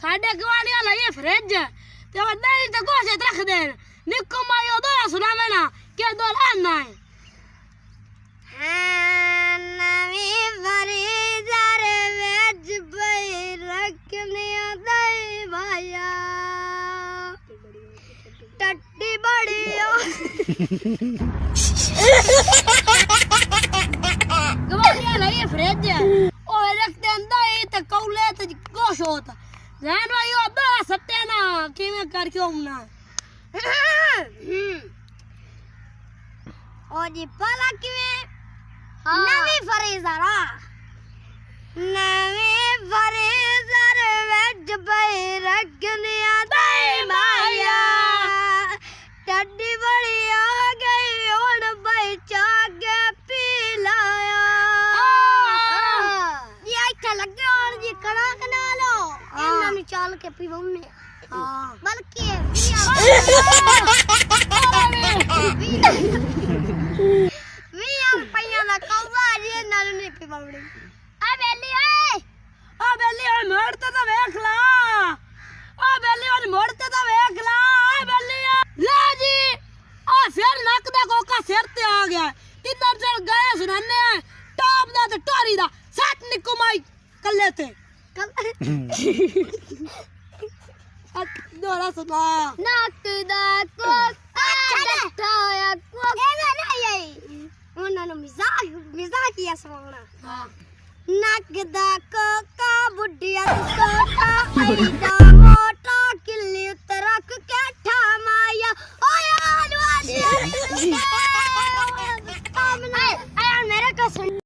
साडे गवानी वाला ये फ्रिज ते नहीं तो गोशत रख दे निको मायो दोरा सुनावे ना के दोरा ना है नवी फरीजर वेज भाई रखने दई भाया टट्टी बड़ी गवानी वाला ये फ्रिज और रखते अंदर ये तो कौले तो गोश होता जान भाई अब्बा सत्ते ना किवें कर क्यों ना ओ जी पाला किवें नवी फरीजर वेज भाई रखने दई माया टड्डी बड़ी आ गई और भाई चागे पी लाया ये अच्छा लगे और जी कड़ा कना लो इन्ना नु चाल के पीवने हां बल्कि मियां पैया ना कौवा जी नाल नहीं पीवने आ बेली ओए मोड़ते तो देख ला ओ बेली ओए मोड़ते तो देख ला आ बेली ला जी आ फिर नक दा कोका सिर ते आ गया तिन्नर चल गए सुनाने टॉप दा ते टोरी दा सट निको माई कल्ले ते दोरा सुना नक दा कोका डटाया कोका एवे नहीं आई ਉਹਨਾਂ ਨੂੰ ਮਜ਼ਾਕ ਹੀ ਸੁਣਾਉਣਾ ਹਾਂ ਨੱਕ ਦਾ ਕੋਕਾ ਬੁੱਢੀਆਂ ਦੀ ਸੋਟਾ ਐਡਾ ਮੋਟਾ ਕਿੱਲੀ ਉੱਤੇ ਰੱਖ ਕੇ ਠਾ ਮਾਇਆ ਓਏ ਆਲਵਾ